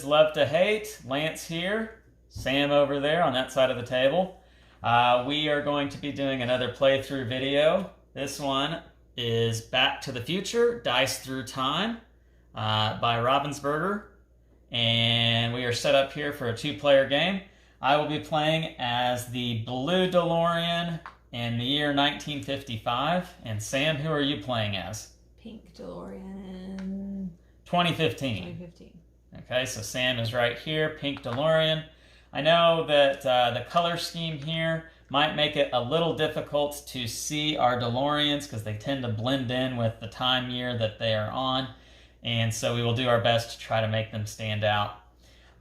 Love to Hate. Lance here, Sam over there on that side of the table. We are going to be doing another playthrough video. This one is Back to the Future, Dice Through Time by Ravensburger. And we are set up here for a two-player game. I will be playing as the blue DeLorean in the year 1955. And Sam, who are you playing as? Pink DeLorean. 2015. Okay, so Sam is right here, pink DeLorean. I know that the color scheme here might make it a little difficult to see our DeLoreans because they tend to blend in with the time year that they are on. And so we will do our best to try to make them stand out.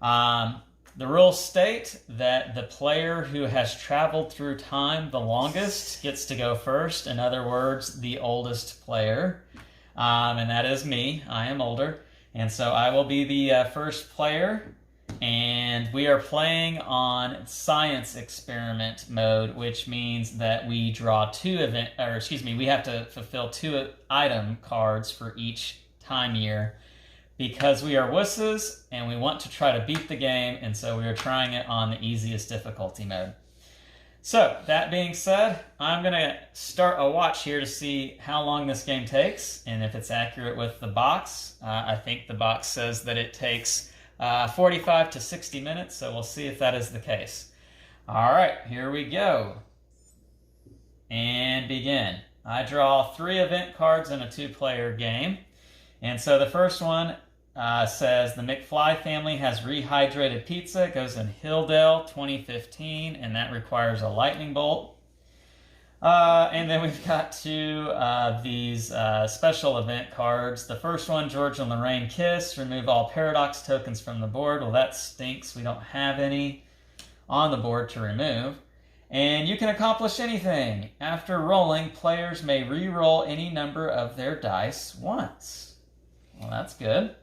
The rules state that the player who has traveled through time the longest gets to go first. In other words, the oldest player. And that is me. I am older. And so I will be the first player. And we are playing on science experiment mode, which means that we draw we have to fulfill 2 item cards for each time year because we are wusses and we want to try to beat the game, and so we are trying it on the easiest difficulty mode. So, that being said, I'm going to start a watch here to see how long this game takes, and if it's accurate with the box. I think the box says that it takes 45 to 60 minutes, so we'll see if that is the case. Alright, here we go. And begin. I draw 3 event cards in a 2-player game. And so the first one says the McFly family has rehydrated pizza. It goes in Hilldale 2015, and that requires a lightning bolt. And then we've got 2 of these special event cards. The first one, George and Lorraine kiss. Remove all paradox tokens from the board. Well, that stinks. We don't have any on the board to remove. And you can accomplish anything. After rolling, players may re-roll any number of their dice once. Well, that's good.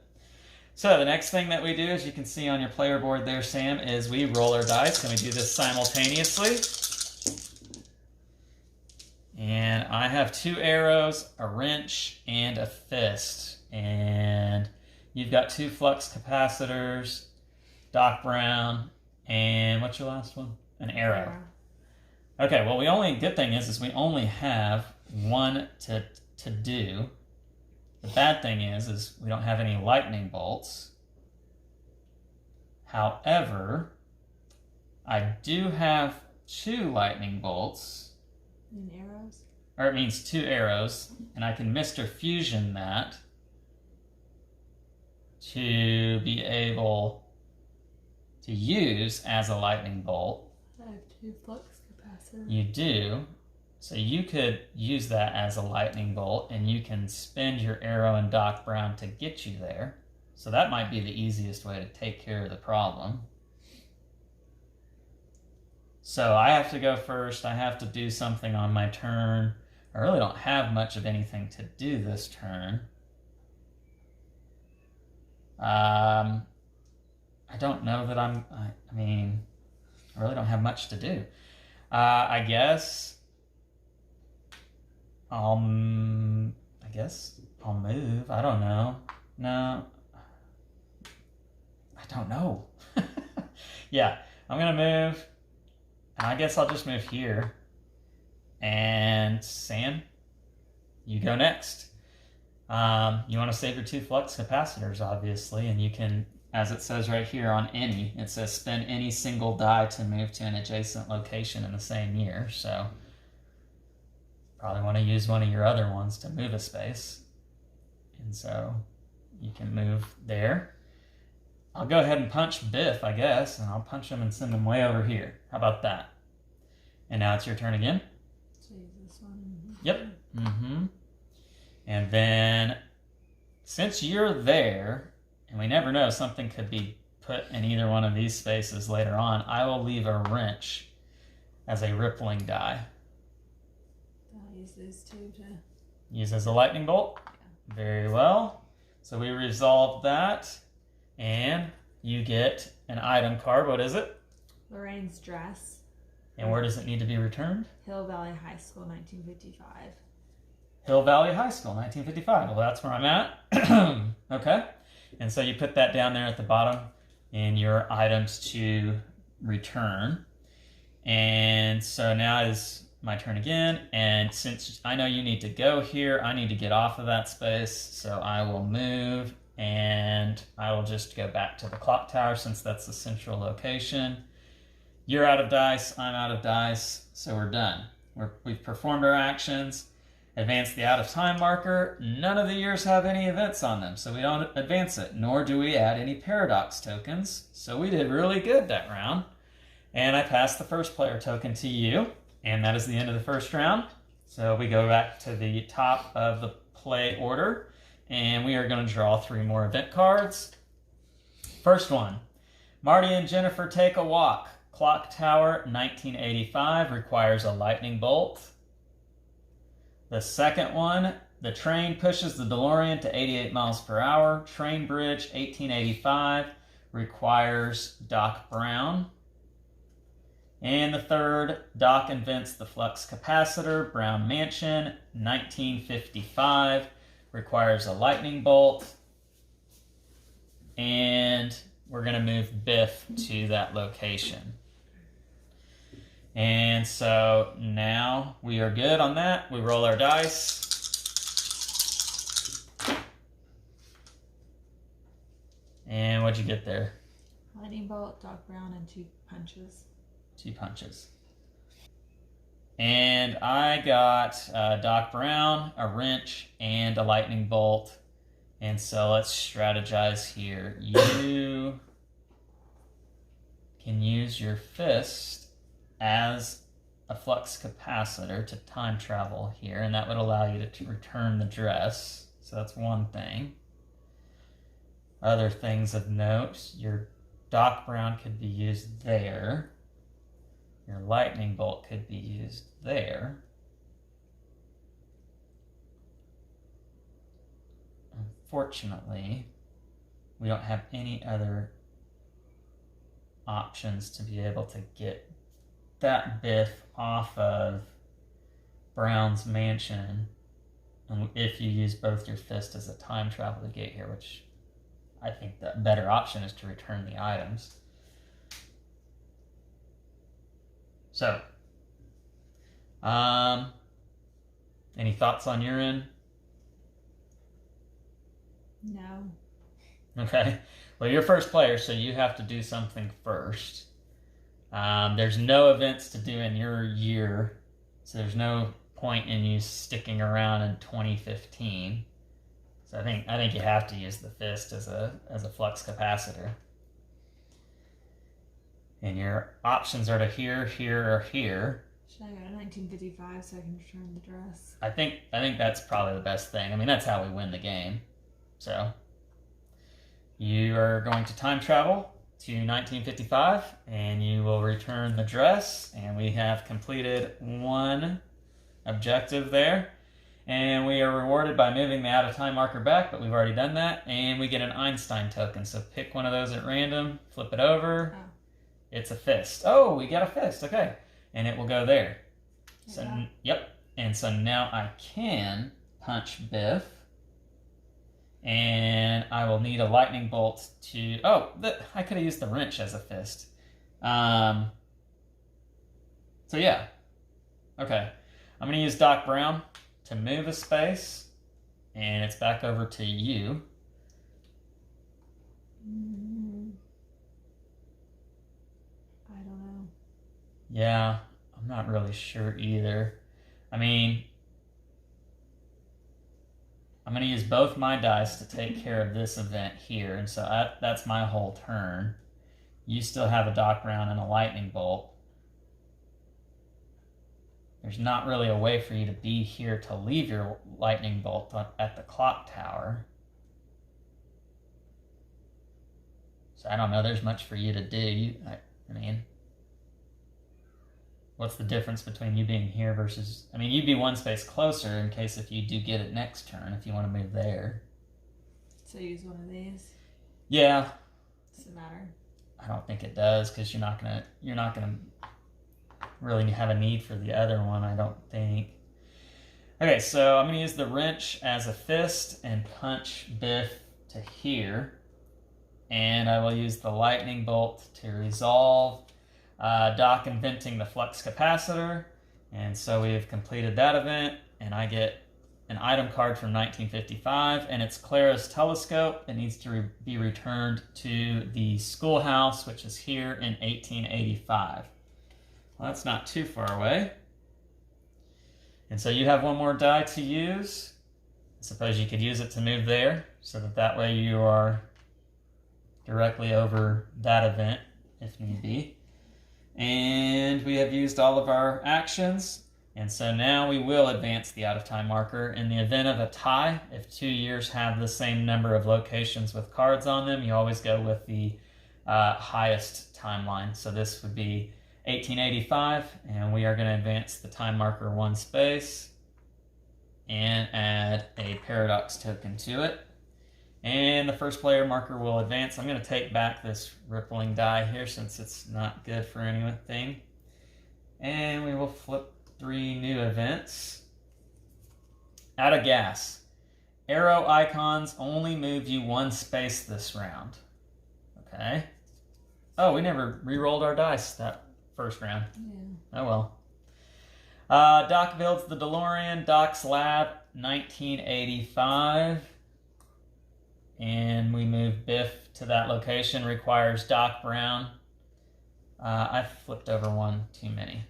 So the next thing that we do, as you can see on your player board there, Sam, is we roll our dice, and we do this simultaneously. And I have 2 arrows, a wrench, and a fist. And you've got 2 flux capacitors, Doc Brown, and what's your last one? An arrow. Okay, well, good thing is we only have 1 to do. The bad thing is we don't have any lightning bolts. However, I do have 2 lightning bolts. And arrows? Or it means 2 arrows, and I can Mr. Fusion that to be able to use as a lightning bolt. I have 2 flux capacitors. You do. So you could use that as a lightning bolt, and you can spend your arrow and Doc Brown to get you there. So that might be the easiest way to take care of the problem. So I have to go first. I have to do something on my turn. I really don't have much of anything to do this turn. I don't know that I really don't have much to do. I guess I'll move. I don't know. No. I don't know. Yeah, I'm going to move. And I guess I'll just move here. And Sam, you go next. You want to save your 2 flux capacitors, obviously. And you can, as it says right here on any, it says spend any single die to move to an adjacent location in the same year. So probably want to use one of your other ones to move a space. And so you can move there. I'll go ahead and punch Biff, I guess, and I'll punch him and send him way over here. How about that? And now it's your turn again. So use this one. Yep. And then, since you're there, and we never know, something could be put in either one of these spaces later on, I will leave a wrench as a rippling die. I'll use these 2 to... Use as a lightning bolt? Yeah. Very well. So we resolve that, and you get an item card. What is it? Lorraine's dress. And where does it need to be returned? Hill Valley High School, 1955. Hill Valley High School, 1955. Well, that's where I'm at. Okay. And so you put that down there at the bottom in your items to return. And so now is my turn again. And since I know you need to go here, I need to get off of that space. So I will move and I will just go back to the clock tower since that's the central location. You're out of dice, I'm out of dice, so we're done. We've performed our actions, advanced the out of time marker. None of the years have any events on them, so we don't advance it, nor do we add any paradox tokens. So we did really good that round. And I passed the first player token to you, and that is the end of the first round. So we go back to the top of the play order, and we are going to draw 3 more event cards. First one, Marty and Jennifer take a walk. Clock Tower, 1985, requires a lightning bolt. The second one, the train pushes the DeLorean to 88 miles per hour. Train Bridge, 1885, requires Doc Brown. And the third, Doc invents the flux capacitor. Brown Mansion, 1955, requires a lightning bolt. And we're going to move Biff to that location. And so now we are good on that. We roll our dice. And what'd you get there? Lightning bolt, Doc Brown, and 2 punches. 2 punches. And I got Doc Brown, a wrench, and a lightning bolt. And so let's strategize here. You can use your fist as a flux capacitor to time travel here, and that would allow you to return the dress. So that's one thing. Other things of note, your Doc Brown could be used there. Your lightning bolt could be used there. Unfortunately, we don't have any other options to be able to get that Biff off of Brown's mansion, and if you use both your fist as a time travel to get here, which I think the better option is to return the items. So, any thoughts on your end? No. Okay. Well, you're first player, so you have to do something first. There's no events to do in your year, so there's no point in you sticking around in 2015. So I think you have to use the fist as a flux capacitor. And your options are to here, here, or here. Should I go to 1955 so I can return the dress? I think that's probably the best thing. I mean, that's how we win the game. So you are going to time travel to 1955, and you will return the dress, and we have completed 1 objective there. And we are rewarded by moving the out of time marker back, but we've already done that, and we get an Einstein token. So pick one of those at random, flip it over. Oh. It's a fist. Oh, we got a fist. Okay. And it will go there. So, Yeah. Yep. And so now I can punch Biff. And I will need a lightning bolt to... Oh, I could have used the wrench as a fist. So yeah. Okay. I'm going to use Doc Brown to move a space. And it's back over to you. I don't know. Yeah, I'm not really sure either. I mean, I'm going to use both my dice to take care of this event here, and so that's my whole turn. You still have a Doc Brown and a lightning bolt. There's not really a way for you to be here to leave your lightning bolt at the clock tower. So I don't know there's much for you to do. I mean, what's the difference between you being here versus... I mean, you'd be 1 space closer in case if you do get it next turn, if you want to move there. So use one of these? Yeah. Does it matter? I don't think it does, because you're not gonna really have a need for the other one, I don't think. Okay, so I'm gonna use the wrench as a fist and punch Biff to here. and I will use the lightning bolt to resolve Doc inventing the flux capacitor. And so we have completed that event, and I get an item card from 1955, and it's Clara's telescope. It needs to be returned to the schoolhouse, which is here in 1885. Well, that's not too far away. And so you have one more die to use. I suppose you could use it to move there, so that way you are directly over that event, if need be. And we have used all of our actions. And so now we will advance the out-of-time marker. In the event of a tie, if 2 years have the same number of locations with cards on them, you always go with the highest timeline. So this would be 1885, and we are going to advance the time marker 1 space and add a paradox token to it. And the first player marker will advance. I'm going to take back this rippling die here since it's not good for anything. And we will flip 3 new events. Out of gas. Arrow icons only move you 1 space this round. Okay. Oh, we never re-rolled our dice that first round. Yeah. Oh well. Doc builds the DeLorean. Doc's Lab, 1985. And we move Biff to that location. Requires Doc Brown. I flipped over one too many.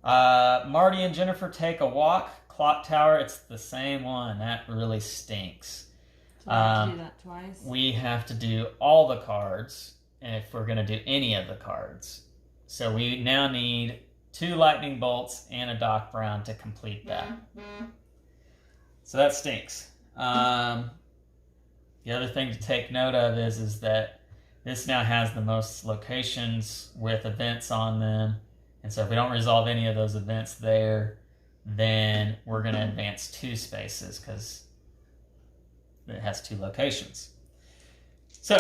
Marty and Jennifer take a walk. Clock Tower, it's the same one. That really stinks. So we have to do that twice. We have to do all the cards if we're going to do any of the cards. So we now need 2 lightning bolts and a Doc Brown to complete that. So that stinks. The other thing to take note of is that this now has the most locations with events on them. And so if we don't resolve any of those events there, then we're going to advance 2 spaces because it has 2 locations. So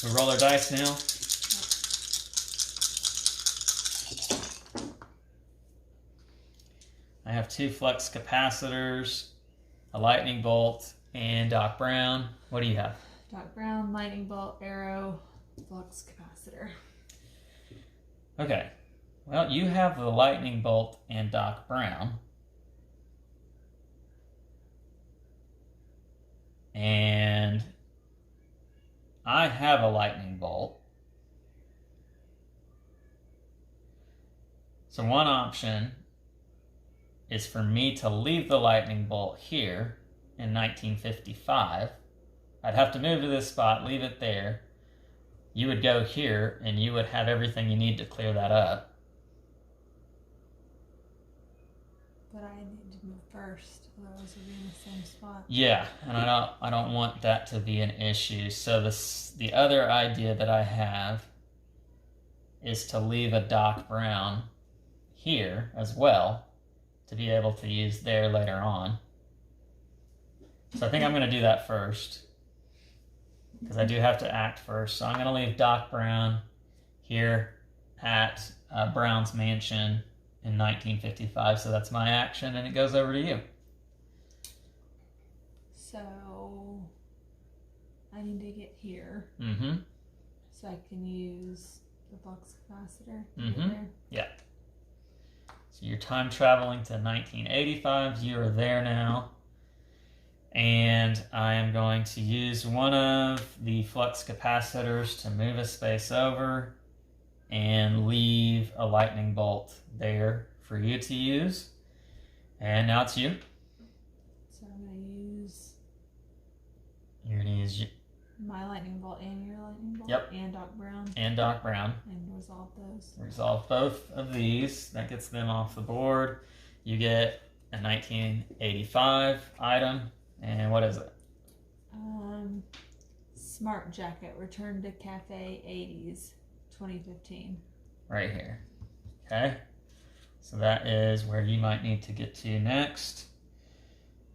we roll our dice now. I have 2 flux capacitors, a lightning bolt, and Doc Brown. What do you have? Doc Brown, lightning bolt, arrow, flux capacitor. Okay. Well, you have the lightning bolt and Doc Brown. And I have a lightning bolt. So one option is for me to leave the lightning bolt here in 1955. I'd have to move to this spot, leave it there. You would go here, and you would have everything you need to clear that up. But I need to move first, otherwise we'll be in the same spot. Yeah, and I don't want that to be an issue. So the other idea that I have is to leave a Doc Brown here as well to be able to use there later on. So I think I'm going to do that first because I do have to act first. So I'm going to leave Doc Brown here at Brown's Mansion in 1955. So that's my action, and it goes over to you. So I need to get here Mm-hmm. so I can use the flux capacitor. Mm-hmm. Yeah. So you're time traveling to 1985. You are there now. And I am going to use one of the flux capacitors to move a space over and leave a lightning bolt there for you to use. And now it's you. So I'm going to use You're going to use my lightning bolt and your lightning bolt. Yep. And Doc Brown. and Doc Brown. And resolve those. Resolve both of these. That gets them off the board. You get a 1985 item. And what is it? Smart Jacket, Return to Cafe 80s, 2015. Right here. Okay. So that is where you might need to get to next.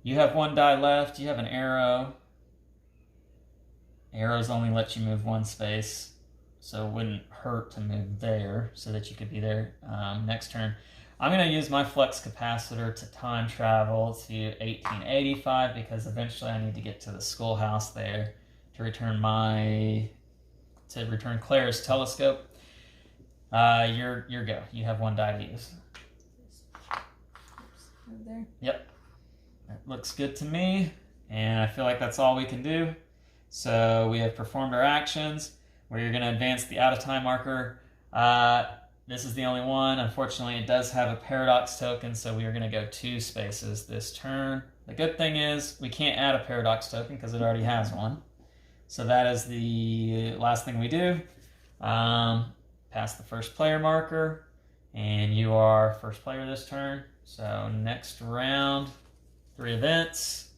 You have 1 die left. You have an arrow. Arrows only let you move 1 space, so it wouldn't hurt to move there so that you could be there next turn. I'm going to use my flux capacitor to time travel to 1885 because eventually I need to get to the schoolhouse there to return Clara's telescope. Your go. You have one die to use. Over there. Yep. That looks good to me, and I feel like that's all we can do. So we have performed our actions. We're going to advance the out-of-time marker. This is the only one. Unfortunately, it does have a paradox token, so we are going to go 2 spaces this turn. The good thing is we can't add a paradox token because it already has one. So that is the last thing we do. Pass the first player marker, and you are first player this turn. So next round, 3 events.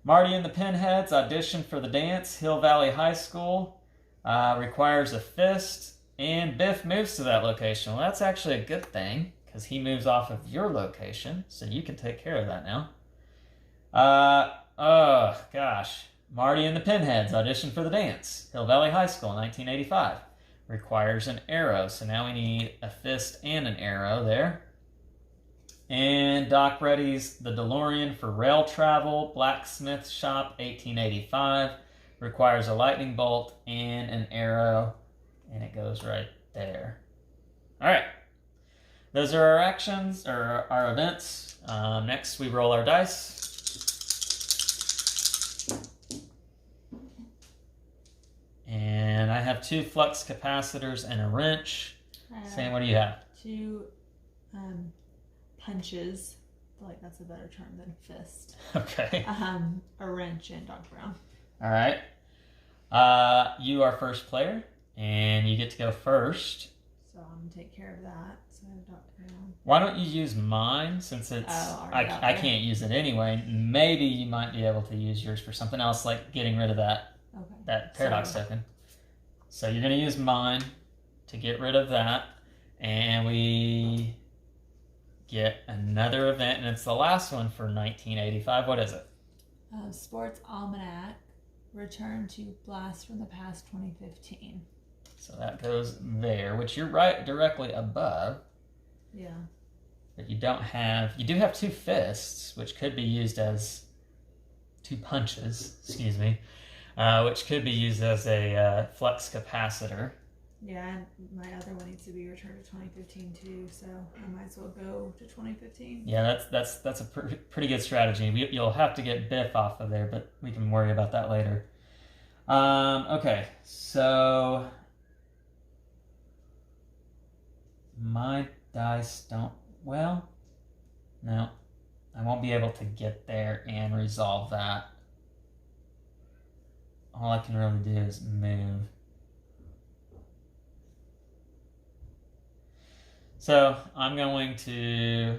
Marty and the Pinheads audition for the dance. Hill Valley High School requires a fist, and Biff moves to that location. Well, that's actually a good thing because he moves off of your location, so you can take care of that now. Oh gosh, Marty and the Pinheads audition for the dance. Hill Valley High School, 1985, requires an arrow. So now we need a fist and an arrow there. And Doc readies the DeLorean for rail travel. Blacksmith Shop, 1885, requires a lightning bolt and an arrow, and it goes right there. All right, those are our actions, or our events. Next, we roll our dice. And I have 2 flux capacitors and a wrench. Sam, what do you have? 2 punches. I feel like that's a better term than fist. Okay. A wrench and Doc Brown. All right. You are first player, and you get to go first. So I'm going to take care of that. So I have Doc Brown. Why don't you use mine, since it's I can't use it anyway. Maybe you might be able to use yours for something else, like getting rid of that paradox token. So you're going to use mine to get rid of that, and we get another event, and it's the last one for 1985. What is it? Sports Almanac, return to Blast from the Past 2015. So that goes there, which you're right directly above. Yeah. But you don't have, you do have 2 fists, which could be used as 2 punches, excuse me, which could be used as a flux capacitor. Yeah, and my other one needs to be returned to 2015 too, so I might as well go to 2015. Yeah, that's a pretty good strategy. You'll have to get Biff off of there, but we can worry about that later. Okay, so my dice don't, well, no, I won't be able to get there and resolve that. All I can really do is move. So I'm going to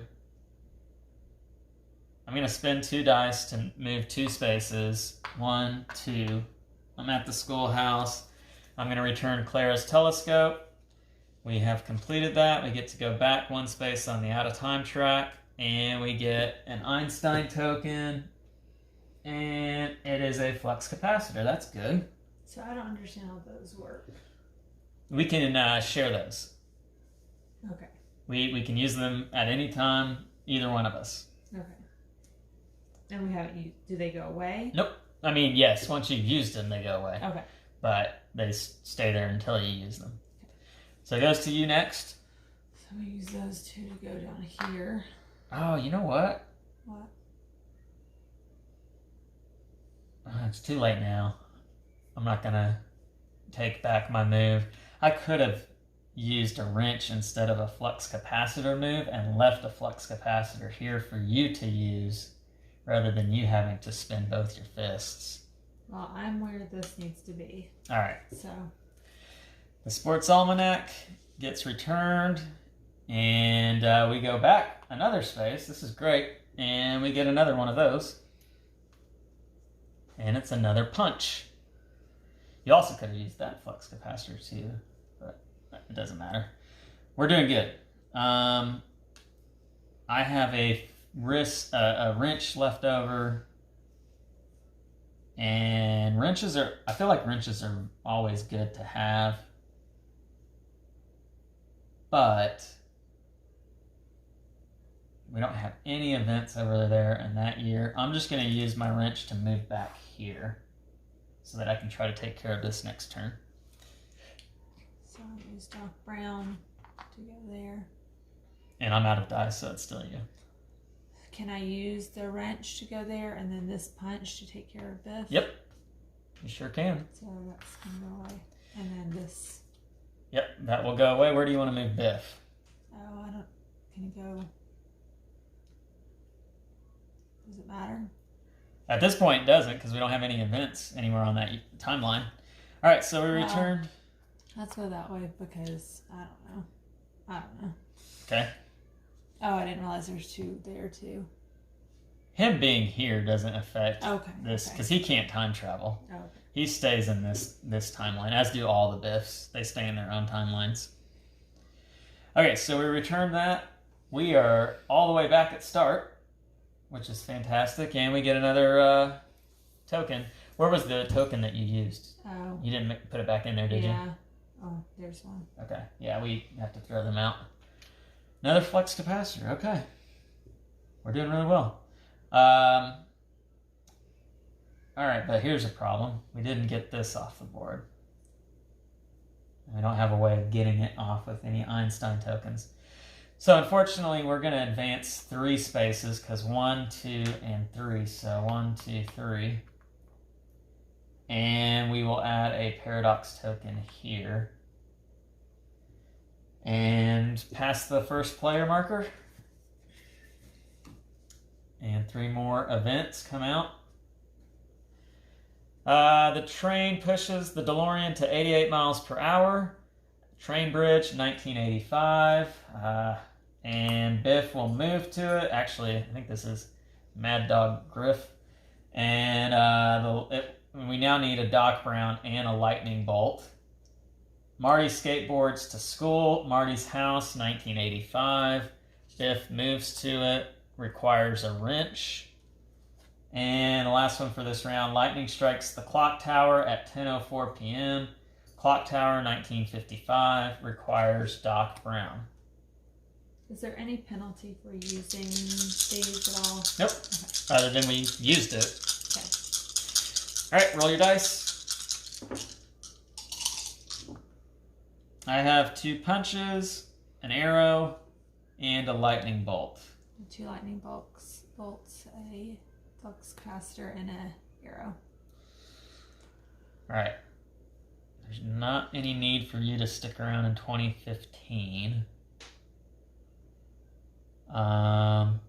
spend 2 dice to move 2 spaces. 1, 2. I'm at the schoolhouse. I'm going to return Clara's telescope. We have completed that. We get to go back 1 space on the out-of-time track, and we get an Einstein token, and it is a flux capacitor. That's good. So I don't understand how those work. We can share those. Okay. We can use them at any time, either one of us. Okay. And we haven't used, do they go away? Nope. I mean, yes, once you've used them, they go away. Okay. But they stay there until you use them. So it goes to you next. So we use those 2 to go down here. Oh, you know what? What? It's too late now. I'm not going to take back my move. I could have used a wrench instead of a flux capacitor move and left a flux capacitor here for you to use rather than you having to spin both your fists. Well, I'm where this needs to be. All right. So the Sports Almanac gets returned, and we go back another space. This is great. And we get another one of those. And it's another punch. You also could have used that flux capacitor too, but it doesn't matter. We're doing good. I have a wrench left over. And I feel like wrenches are always good to have. But we don't have any events over there in that year. I'm just going to use my wrench to move back here. so that I can try to take care of this next turn. So I'll use Doc Brown to go there. And I'm out of dice, so it's still you. Can I use the wrench to go there and then this punch to take care of Biff? Yep. You sure can. So that's going to go away. And then this. Yep, that will go away. Where do you want to move Biff? Oh, I don't. Can it go? Does it matter? At this point, it doesn't, because we don't have any events anywhere on that timeline. All right, so we return. Let's go that way because I don't know. I don't know. Okay. Oh, I didn't realize there's two there too. Him being here doesn't affect this, Okay. because he can't time travel. Okay. He stays in this timeline, as do all the Biffs. They stay in their own timelines. Okay, so we return that. We are all the way back at start, which is fantastic, and we get another token. Where was the token that you used? Oh. You didn't put it back in there, did you? Yeah. Oh, there's one. Okay. Yeah, we have to throw them out. Another flux capacitor. Okay. We're doing really well. All right, but here's a problem. We didn't get this off the board. We don't have a way of getting it off with any Einstein tokens. So unfortunately, we're going to advance 3 spaces because 1, 2, and 3. So 1, 2, 3. And we will add a paradox token here. And pass the first player marker. And 3 more events come out. The train pushes the DeLorean to 88 miles per hour. Train bridge, 1985. And Biff will move to it. Actually, I think this is Mad Dog Griff. And we now need a Doc Brown and a lightning bolt. Marty skateboards to school. Marty's house, 1985. Biff moves to it. Requires a wrench. And the last one for this round, lightning strikes the clock tower at 10:04 p.m. Clock tower, 1955, requires Doc Brown. Is there any penalty for using these at all? Nope. Okay. Other than we used it. Okay. All right, roll your dice. I have 2 punches, an arrow, and a lightning bolt. 2 lightning bolts, a flux capacitor, and a arrow. All right. There's not any need for you to stick around in 2015. So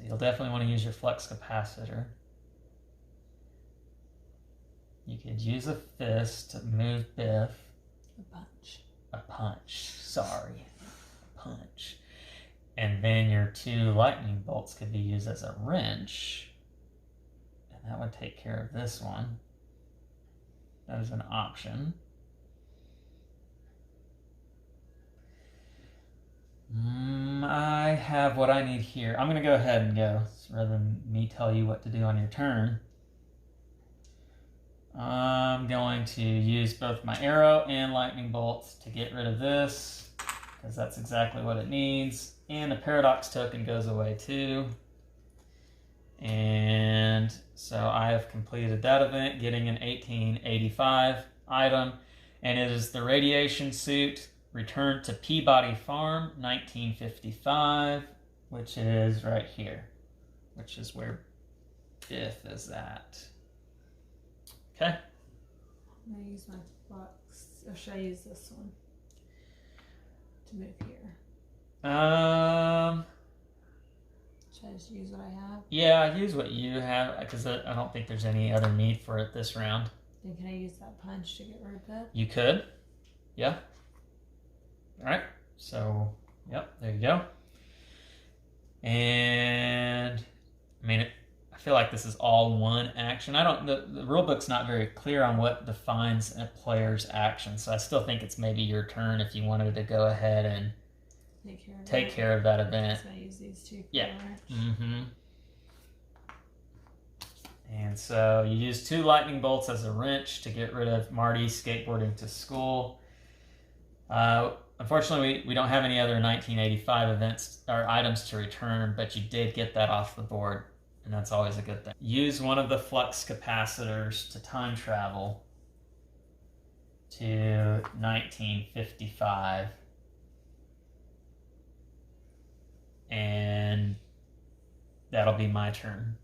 you'll definitely want to use your flux capacitor. You could use a fist to move Biff. A punch. A punch. Sorry. A punch. And then your 2 lightning bolts could be used as a wrench. And that would take care of this one. That is an option. I have what I need here. I'm going to go ahead and go, rather than me tell you what to do on your turn. I'm going to use both my arrow and lightning bolts to get rid of this, because that's exactly what it needs. And the paradox token goes away too. And so I have completed that event, getting an 1885 item. And it is the radiation suit returned to Peabody Farm, 1955, which is right here, which is where Biff is at. Okay. I'm going to use my flux, or should I use this one to move here? Should I just use what I have? Yeah, use what you have, because I don't think there's any other need for it this round. Then can I use that punch to get rid of it? You could. Yeah. All right. So, yep, there you go. And, I mean, I feel like this is all one action. The rule book's not very clear on what defines a player's action, so I still think it's maybe your turn if you wanted to go ahead and take care of that event. So I use these 2 for Yeah. the wrench. Mm-hmm. And so you use 2 lightning bolts as a wrench to get rid of Marty skateboarding to school. Unfortunately, we don't have any other 1985 events or items to return, but you did get that off the board and that's always a good thing. Use one of the flux capacitors to time travel to 1955, and that'll be my turn.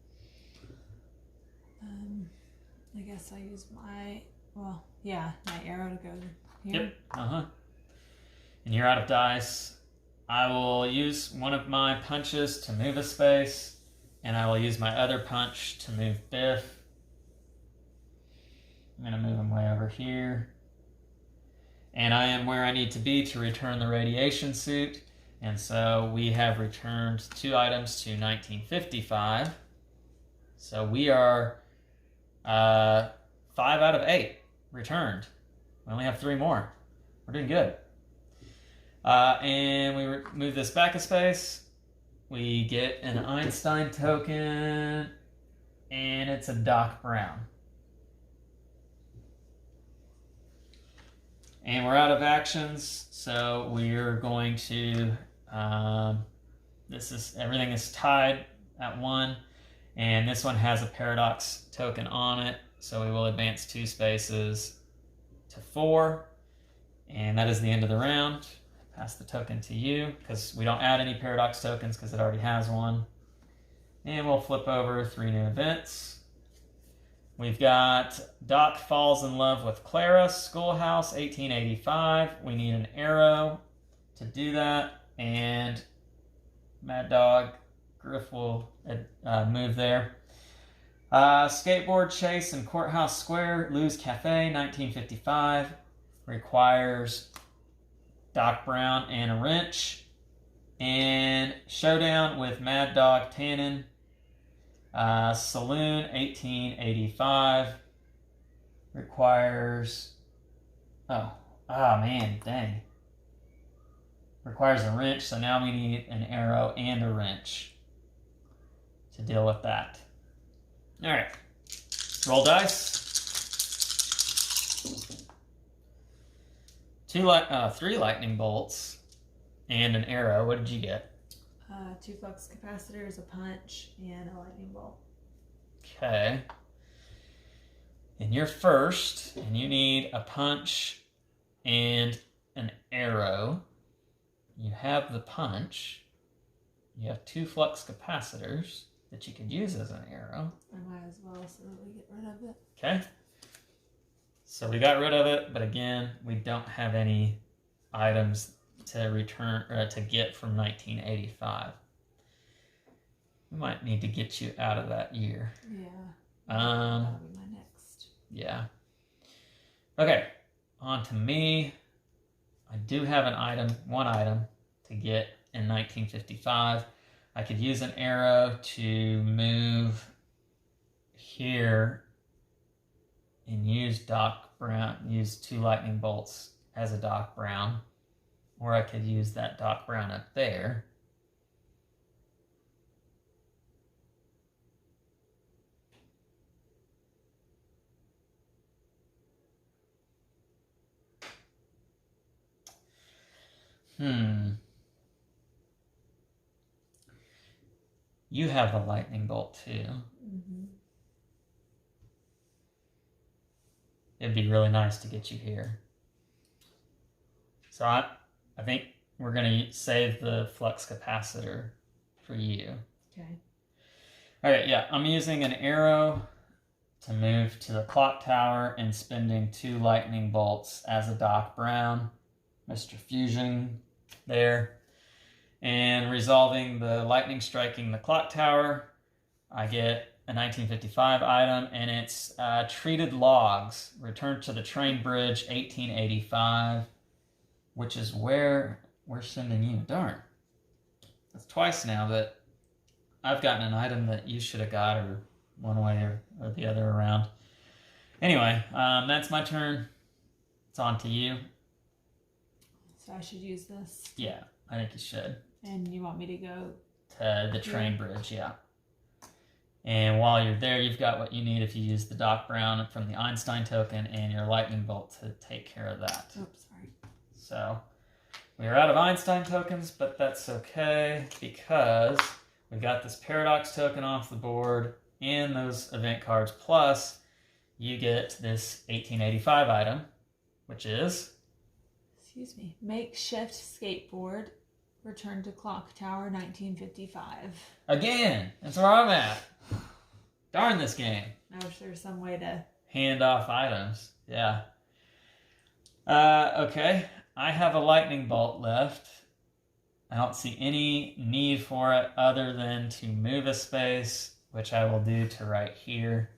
I guess I use my arrow to go here. Yep. And you're out of dice. I will use one of my punches to move a space, and I will use my other punch to move Biff. I'm going to move him way over here. And I am where I need to be to return the radiation suit. And so we have returned 2 items to 1955. So we are 5 out of 8 returned. We only have 3 more. We're doing good. And we move this back a space. We get an Einstein token, and it's a Doc Brown. And we're out of actions, so we're going to, everything is tied at 1, and this one has a paradox token on it, so we will advance 2 spaces to 4, and that is the end of the round. Pass the token to you, because we don't add any paradox tokens because it already has one. And we'll flip over 3 new events. We've got Doc falls in love with Clara, Schoolhouse, 1885. We need an arrow to do that, and Mad Dog Griff will move there. Skateboard chase in Courthouse Square, Lou's Cafe, 1955. Requires Doc Brown and a wrench. And Showdown with Mad Dog Tannen, Saloon, 1885. Requires, dang. Requires a wrench, so now we need an arrow and a wrench to deal with that. All right, roll dice. 3 lightning bolts and an arrow. What did you get? 2 flux capacitors, a punch, and a lightning bolt. Okay. And you're first, and you need a punch and an arrow. You have the punch. You have 2 flux capacitors that you could use as an arrow. I might as well so that we get rid of it. Okay. So we got rid of it, but again, we don't have any items to return or to get from 1985. We might need to get you out of that year. Yeah. That'll be my next. Yeah. Okay, on to me. I do have one item to get in 1955. I could use an arrow to move here and use Doc Brown, use 2 lightning bolts as a Doc Brown, or I could use that Doc Brown up there. You have the lightning bolt too. Mm-hmm. It'd be really nice to get you here. So I think we're going to save the flux capacitor for you. Okay. All right, yeah, I'm using an arrow to move to the clock tower and spending 2 lightning bolts as a Doc Brown, Mr. Fusion there. And resolving the lightning striking the clock tower, I get a 1955 item, and it's treated logs, returned to the train bridge, 1885, which is where we're sending you. Darn. That's twice now that I've gotten an item that you should have got, or one way or the other around. Anyway, that's my turn. It's on to you. So I should use this? Yeah, I think you should. And you want me to go? To the train bridge, yeah. And while you're there, you've got what you need if you use the Doc Brown from the Einstein token and your lightning bolt to take care of that. Oops, sorry. So we are out of Einstein tokens, but that's okay because We got this Paradox token off the board and those event cards, plus you get this 1885 item, which is... Excuse me. Makeshift skateboard. Return to Clock Tower 1955. Again! That's where I'm at. Darn this game. I wish there was some way to... Hand off items. Yeah. Okay. I have a lightning bolt left. I don't see any need for it other than to move a space, which I will do to right here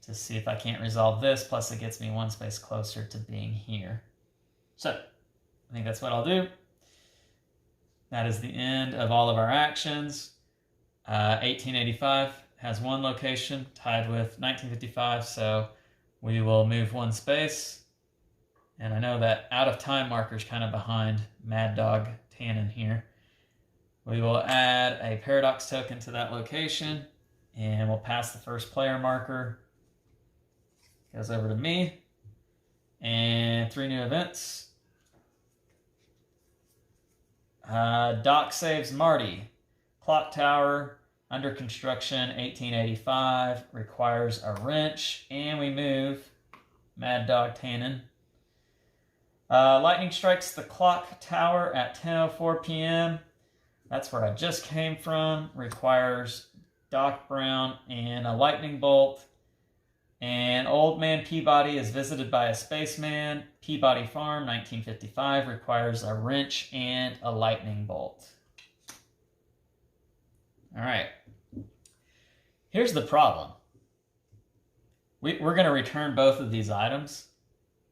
to see if I can't resolve this. Plus it gets me one space closer to being here. So I think that's what I'll do. That is the end of all of our actions. 1885 has one location tied with 1955, so we will move one space. And I know that out of time marker is kind of behind Mad Dog Tannen here. We will add a Paradox token to that location, and we'll pass the first player marker. Goes over to me. And 3 new events. Doc saves Marty. Clock Tower, under construction, 1885, requires a wrench, and we move Mad Dog Tannen. Lightning strikes the clock tower at 10:04 p.m. That's where I just came from. Requires Doc Brown and a lightning bolt. And Old Man Peabody is visited by a spaceman. Peabody Farm, 1955, requires a wrench and a lightning bolt. All right. Here's the problem. We're going to return both of these items,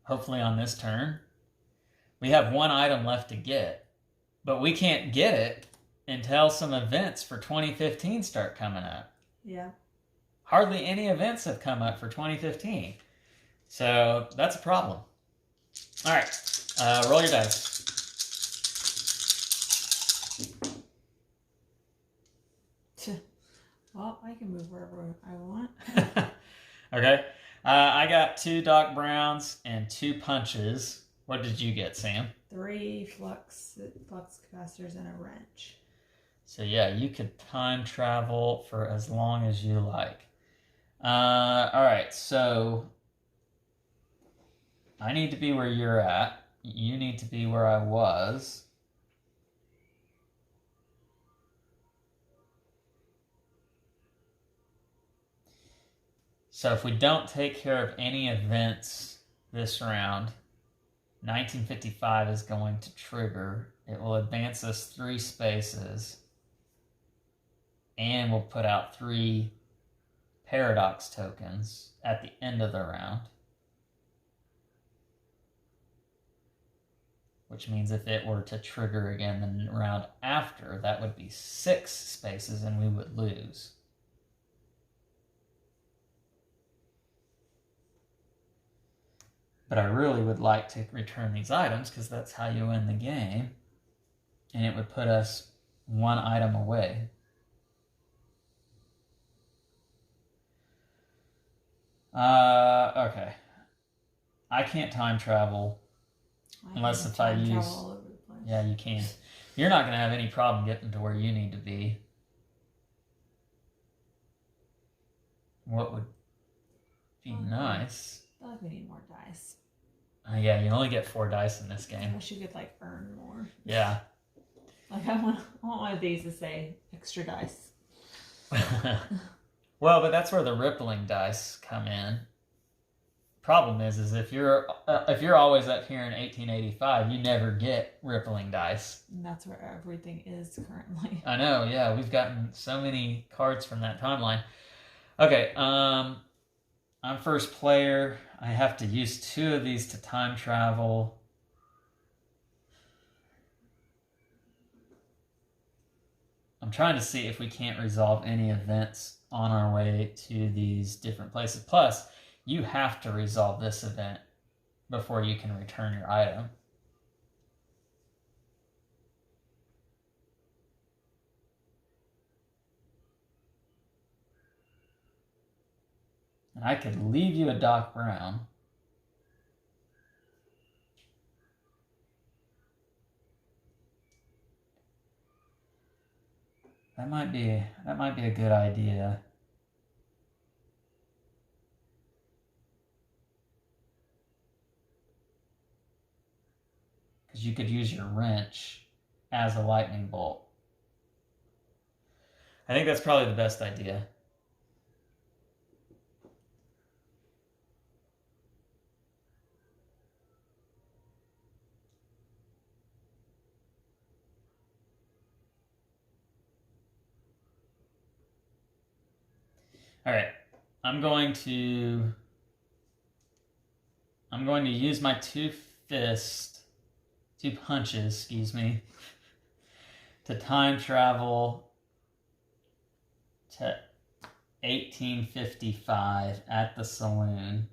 hopefully on this turn. We have one item left to get, but we can't get it until some events for 2015 start coming up. Yeah. Hardly any events have come up for 2015. So that's a problem. All right, roll your dice. Well, I can move wherever I want. Okay. I got 2 Doc Browns and 2 punches. What did you get, Sam? 3 flux capacitors and a wrench. So yeah, you could time travel for as long as you like. All right, so I need to be where you're at. You need to be where I was. So if we don't take care of any events this round, 1955 is going to trigger. It will advance us 3 spaces. And we'll put out 3 Paradox tokens at the end of the round. Which means if it were to trigger again the round after, that would be 6 spaces and we would lose. But I really would like to return these items because that's how you win the game. And it would put us 1 item away. Okay. I can't time travel unless if I use... all over the place. Yeah, you can. You're not going to have any problem getting to where you need to be. What would be nice? I feel like we need more dice. Yeah, you only get 4 dice in this I game. wish you could like earn more. Yeah. Like I want one of these to say extra dice. Well, but that's where the rippling dice come in. Problem is if you're always up here in 1885, you never get rippling dice. And that's where everything is currently. I know, yeah, we've gotten so many cards from that timeline. Okay, I'm first player. I have to use 2 of these to time travel. I'm trying to see if we can't resolve any events on our way to these different places. Plus, you have to resolve this event before you can return your item. And I could leave you a Doc Brown. That might be a good idea. Because you could use your wrench as a lightning bolt. I think that's probably the best idea. All right, I'm going to use my two punches, excuse me, to time travel to 1855 at the saloon.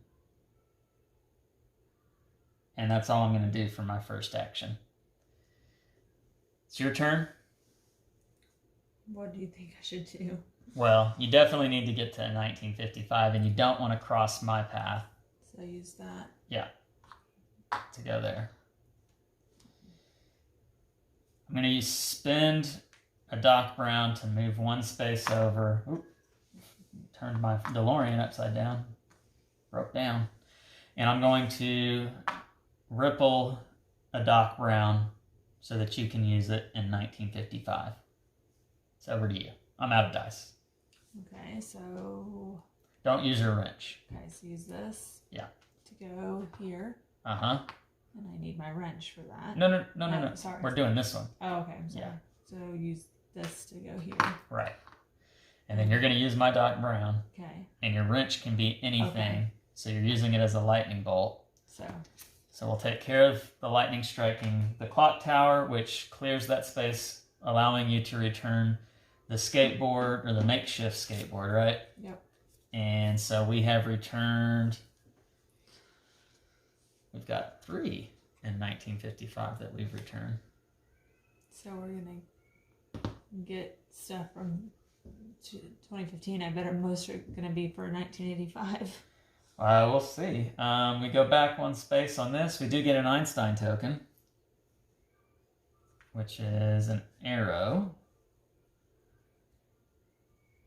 And that's all I'm going to do for my first action. It's your turn. What do you think I should do? Well, you definitely need to get to 1955, and you don't want to cross my path. So use that. Yeah. To go there. I'm going to spend a Doc Brown to move one space over. Oop. Turned my DeLorean upside down. Broke down. And I'm going to ripple a Doc Brown so that you can use it in 1955. It's over to you. I'm out of dice. Okay, so... Don't use your wrench. Okay, so use this. Yeah. To go here. Uh-huh. And I need my wrench for that. No. Sorry. We're doing this one. Oh, okay. I'm sorry. Yeah. So use this to go here. Right. And then you're going to use my Doc Brown. Okay. And your wrench can be anything. Okay. So you're using it as a lightning bolt. So we'll take care of the lightning striking the clock tower, which clears that space, allowing you to return the skateboard, or the makeshift skateboard, right? Yep. And so we have returned, we've got 3 in 1955 that we've returned. So we're going to get stuff from 2015. I bet most are going to be for 1985. We'll see. We go back one space on this. We do get an Einstein token, which is an arrow.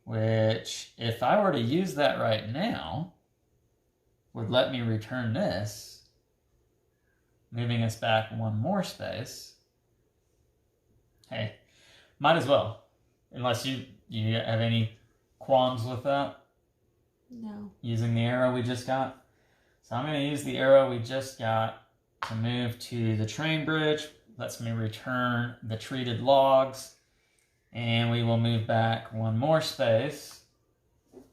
Which, if I were to use that right now, would let me return this, moving us back one more space. Hey, might as well, unless you have any qualms with that. No. Using the arrow we just got. So I'm going to use the arrow we just got to move to the train bridge. Lets me return the treated logs. And we will move back one more space,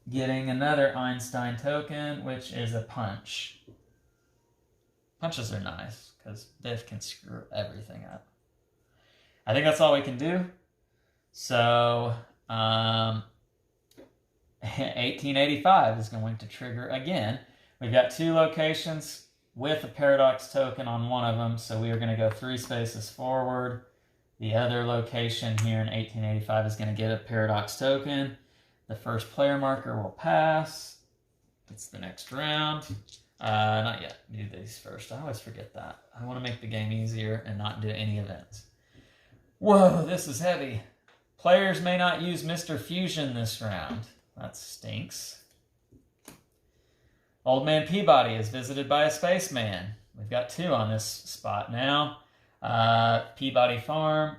getting another Einstein token, which is a punch. Punches are nice, because Biff can screw everything up. I think that's all we can do. So, 1885 is going to trigger again. We've got 2 locations with a paradox token on one of them, so we are going to go 3 spaces forward. The other location here in 1885 is going to get a paradox token. The first player marker will pass. It's the next round. Not yet. Do these first. I always forget that. I want to make the game easier and not do any events. Whoa, this is heavy. Players may not use Mr. Fusion this round. That stinks. Old Man Peabody is visited by a spaceman. We've got 2 on this spot now. Peabody Farm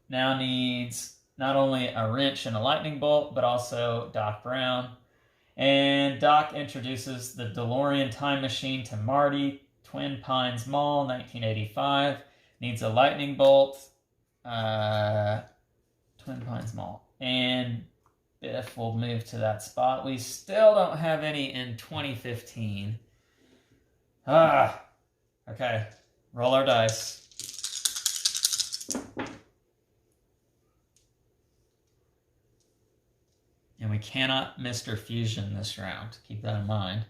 now needs not only a wrench and a lightning bolt, but also Doc Brown. And Doc introduces the DeLorean time machine to Marty. Twin Pines Mall, 1985. Needs a lightning bolt. Twin Pines Mall. And Biff will move to that spot. We still don't have any in 2015. Okay. Roll our dice. And we cannot Mr. Fusion this round. Keep that in mind.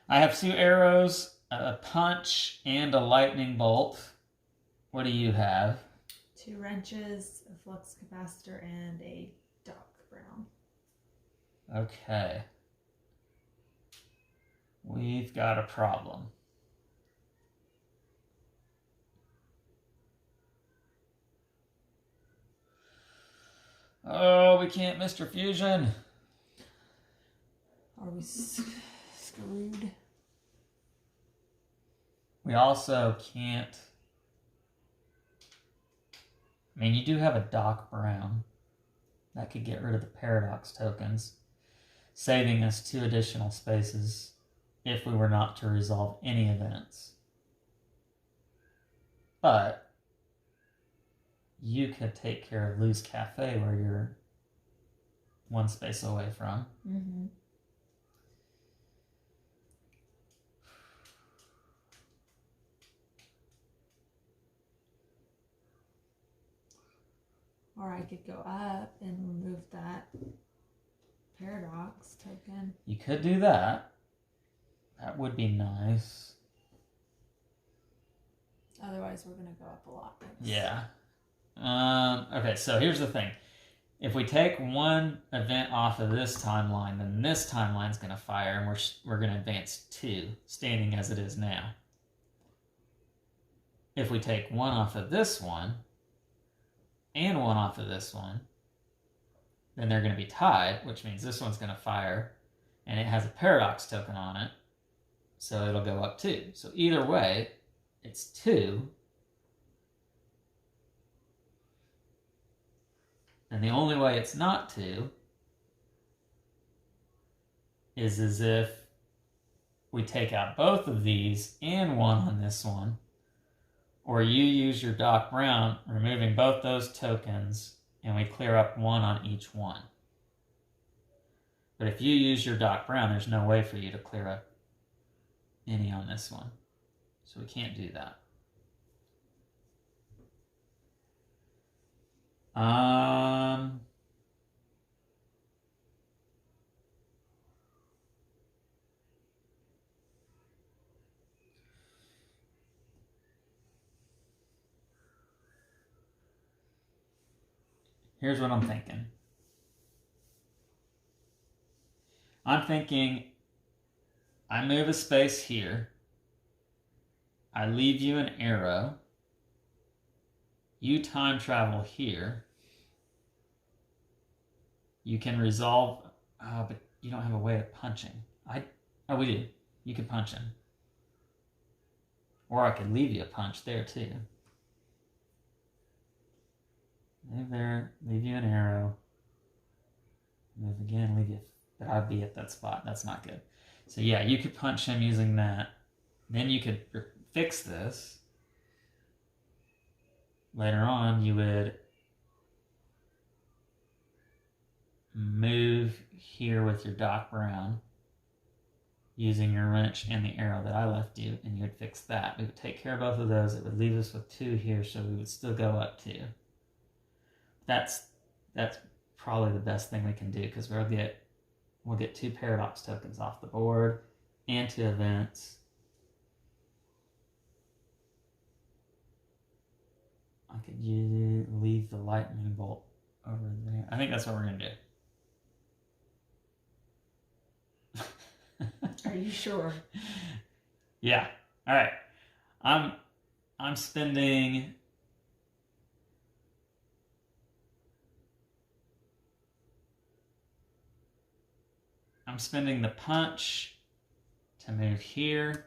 I have 2 arrows, a punch, and a lightning bolt. What do you have? 2 wrenches, a flux capacitor, and a Doc Brown. Okay. We've got a problem. Oh, we can't Mr. Fusion. Are we screwed? We also can't... I mean, you do have a Doc Brown. That could get rid of the paradox tokens, saving us 2 additional spaces if we were not to resolve any events. But you could take care of Lou's Cafe, where you're 1 space away from. Mm-hmm. Or I could go up and remove that paradox token. You could do that. That would be nice. Otherwise, we're going to go up a lot. Yeah. Okay, so here's the thing. If we take 1 event off of this timeline, then this timeline's going to fire, and we're going to advance 2, standing as it is now. If we take 1 off of this one, and 1 off of this one, then they're going to be tied, which means this one's going to fire, and it has a paradox token on it, so it'll go up 2. So either way, it's 2. And the only way it's not 2 is as if we take out both of these and 1 on this one, or you use your Doc Brown, removing both those tokens, and we clear up 1 on each one. But if you use your Doc Brown, there's no way for you to clear up any on this one. So we can't do that. Here's what I'm thinking. I'm thinking I move a space here. I leave you an arrow. You time travel here. You can resolve, but you don't have a way of punching. Oh, we do. You can punch him. Or I could leave you a punch there too. Move there, leave you an arrow. Move again, leave you, but I'd be at that spot. That's not good. So yeah, you could punch him using that. Then you could fix this. Later on, you would move here with your Doc Brown using your wrench and the arrow that I left you, and you would fix that. We would take care of both of those. It would leave us with 2 here, so we would still go up 2. That's probably the best thing we can do, because we'll get 2 paradox tokens off the board and 2 events. I could leave the lightning bolt over there. I think that's what we're gonna do. Are you sure? Yeah. All right. I'm spending. I'm spending the punch to move here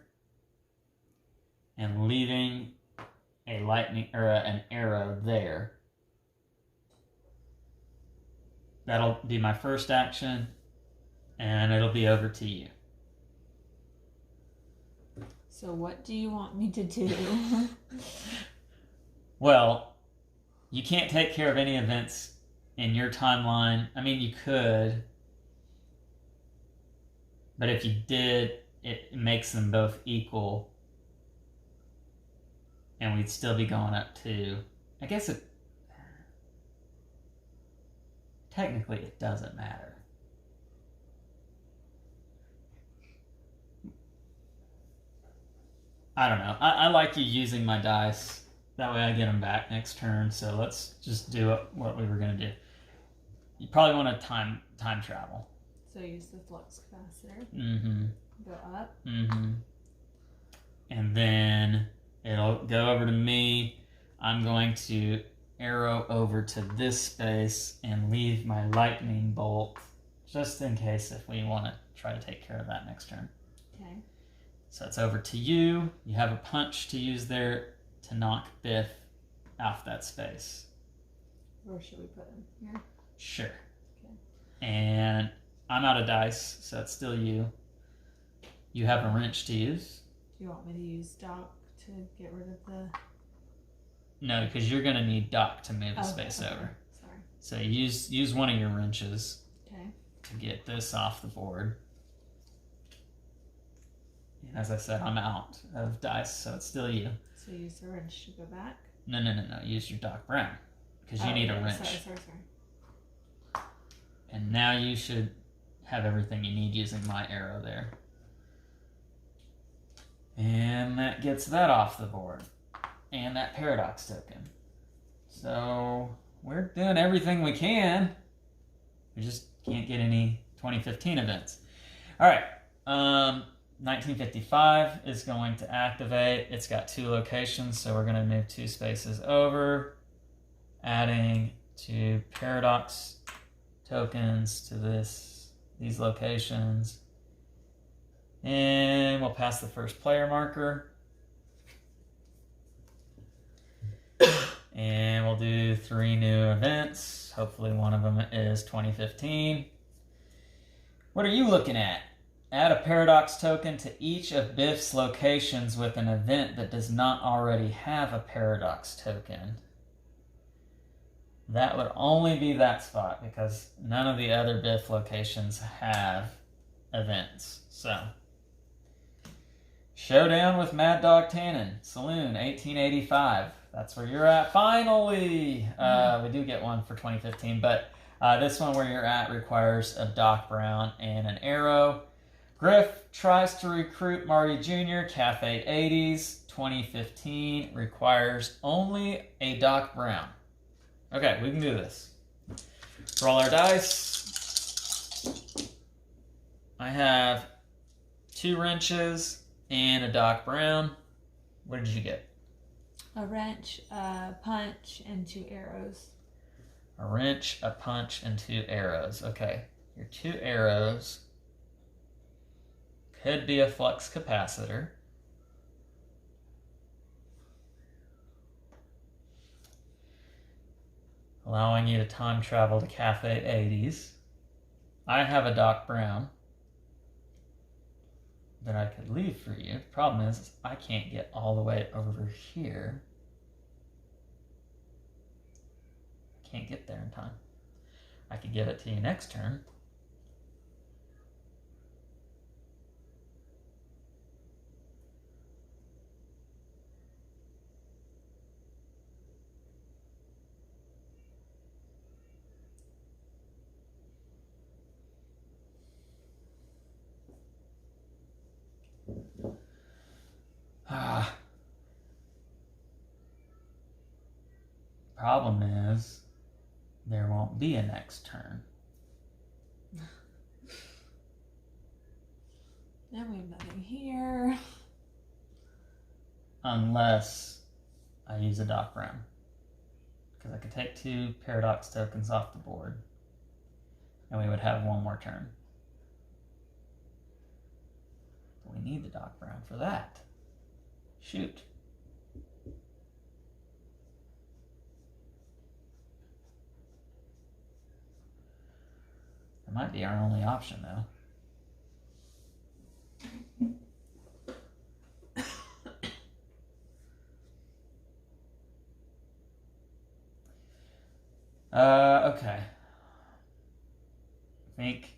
and leaving a lightning or an arrow there. That'll be my first action, and it'll be over to you. So what do you want me to do? Well, you can't take care of any events in your timeline. I mean, you could, but if you did, it makes them both equal, and we'd still be going up 2. I guess technically it doesn't matter. I don't know. I like you using my dice. That way I get them back next turn. So let's just do what we were going to do. You probably want to time travel. So use the flux capacitor. Mm-hmm. Go up. Mm-hmm. And then it'll go over to me. I'm going to arrow over to this space and leave my lightning bolt just in case if we want to try to take care of that next turn. Okay. So it's over to you. You have a punch to use there to knock Biff off that space. Where should we put him? Here? Sure. Okay. And I'm out of dice, so it's still you. You have a wrench to use. Do you want me to use Doc to get rid of the... No, because you're going to need Doc to move the Okay, space okay. over. Sorry. So use one of your wrenches Okay. to get this off the board. And as I said, I'm out of dice, so it's still you. So use the wrench to go back? No. Use your Doc Brown, because you need a wrench. Sorry. And now you should have everything you need using my arrow there. And that gets that off the board. And that paradox token. So we're doing everything we can. We just can't get any 2015 events. All right. 1955 is going to activate. It's got 2 locations, so we're going to move 2 spaces over, adding 2 paradox tokens to these locations. And we'll pass the first player marker. And we'll do 3 new events. Hopefully one of them is 2015. What are you looking at? Add a paradox token to each of Biff's locations with an event that does not already have a paradox token. That would only be that spot because none of the other Biff locations have events. So, Showdown with Mad Dog Tannen, Saloon, 1885. That's where you're at. Finally! We do get one for 2015, but this one where you're at requires a Doc Brown and an arrow. Griff tries to recruit Marty Jr., Cafe 80s, 2015, requires only a Doc Brown. Okay, we can do this. Roll our dice. I have 2 wrenches and a Doc Brown. What did you get? A wrench, a punch, and 2 arrows. A wrench, a punch, and 2 arrows. Okay, your 2 arrows could be a flux capacitor. Allowing you to time travel to Cafe 80s. I have a Doc Brown that I could leave for you. The problem is I can't get all the way over here. I can't get there in time. I could give it to you next turn. Problem is, there won't be a next turn. Now we have nothing here. Unless I use a Doc Brown. Because I could take 2 paradox tokens off the board. And we would have 1 more turn. But we need the Doc Brown for that. Shoot. That might be our only option, though. Okay. I think...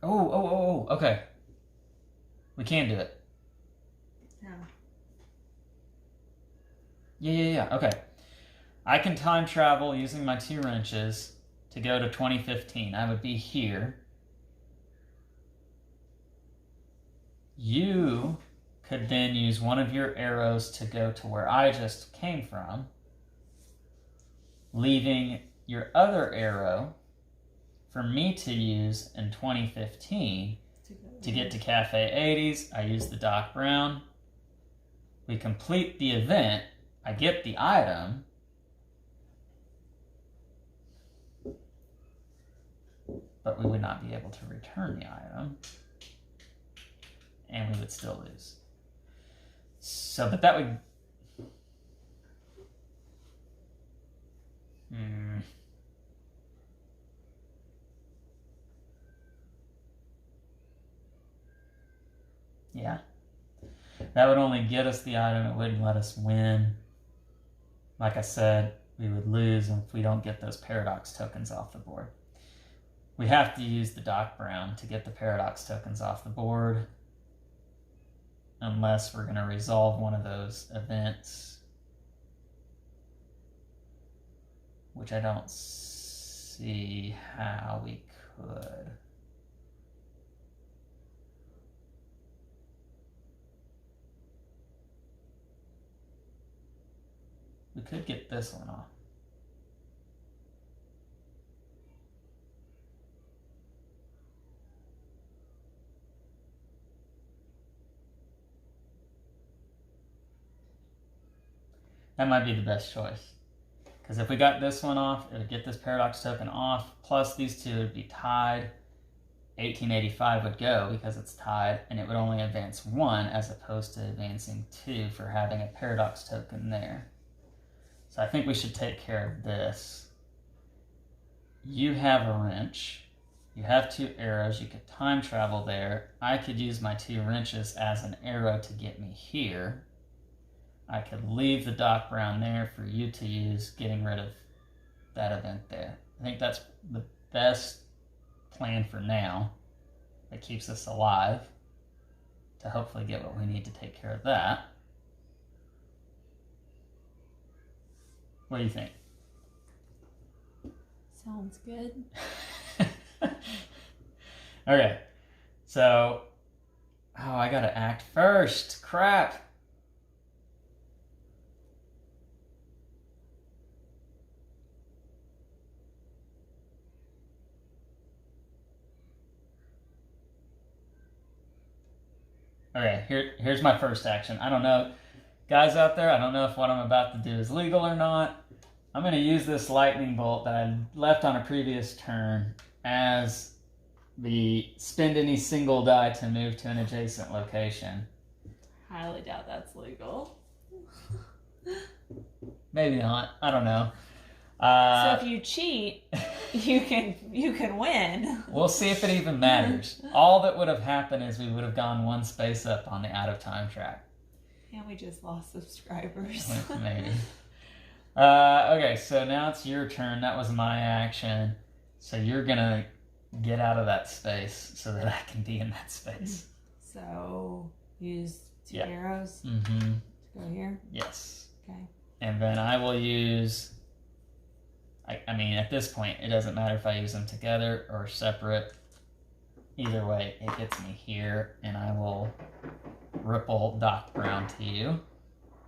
okay. We can do it. Yeah. Okay. I can time travel using my 2 wrenches to go to 2015. I would be here. You could then use one of your arrows to go to where I just came from, leaving your other arrow for me to use in 2015 to get to Cafe 80s. I use the Doc Brown. We complete the event. I get the item. But we would not be able to return the item. And we would still lose. So, but that would... Yeah. That would only get us the item. It wouldn't let us win. Like I said, we would lose if we don't get those paradox tokens off the board. We have to use the Doc Brown to get the paradox tokens off the board. Unless we're going to resolve one of those events. Which I don't see how we could. We could get this one off. That might be the best choice. Because if we got this one off, it would get this paradox token off, plus these two would be tied. 1885 would go because it's tied, and it would only advance 1 as opposed to advancing 2 for having a paradox token there. So I think we should take care of this. You have a wrench. You have 2 arrows. You could time travel there. I could use my 2 wrenches as an arrow to get me here. I could leave the Doc Brown there for you to use, getting rid of that event there. I think that's the best plan for now. That keeps us alive to hopefully get what we need to take care of that. What do you think? Sounds good. Okay, so, I gotta act first. Crap. Okay, here's my first action. I don't know, guys out there, I don't know if what I'm about to do is legal or not. I'm going to use this lightning bolt that I left on a previous turn as the spend any single die to move to an adjacent location. Highly doubt that's legal. Maybe not. I don't know. So if you cheat, you can win. We'll see if it even matters. All that would have happened is we would have gone 1 space up on the out of time track. And we just lost subscribers. Maybe. Okay, so now it's your turn. That was my action. So you're going to get out of that space so that I can be in that space. So use 2 arrows Mm-hmm. to go here? Yes. Okay. And then I will use... I mean, at this point, it doesn't matter if I use them together or separate. Either way, it gets me here, and I will ripple Doc Brown to you.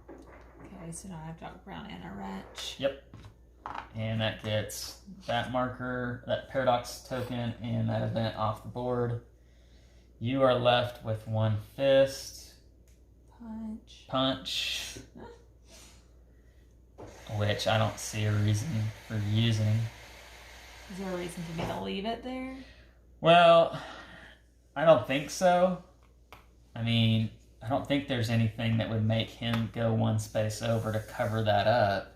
Okay, so now I have Doc Brown and a wrench. Yep. And that gets that marker, that paradox token, and that event off the board. You are left with 1 fist. Punch. Which I don't see a reason for using. Is there a reason for me to leave it there? Well, I don't think so. I mean, I don't think there's anything that would make him go 1 space over to cover that up.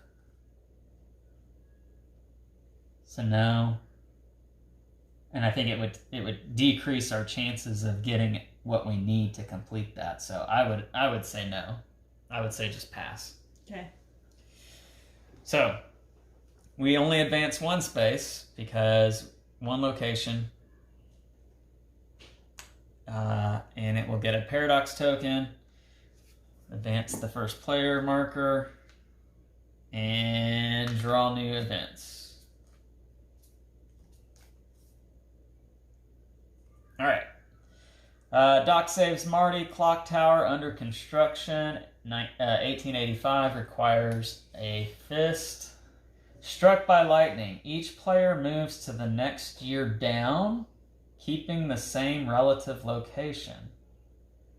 So no. And I think it would decrease our chances of getting what we need to complete that. So I would say no. I would say just pass. Okay. So, we only advance 1 space because 1 location, and it will get a paradox token, advance the first player marker, and draw new events. Alright. Doc saves Marty, clock tower under construction. 1885 requires a fist. Struck by lightning. Each player moves to the next year down, keeping the same relative location.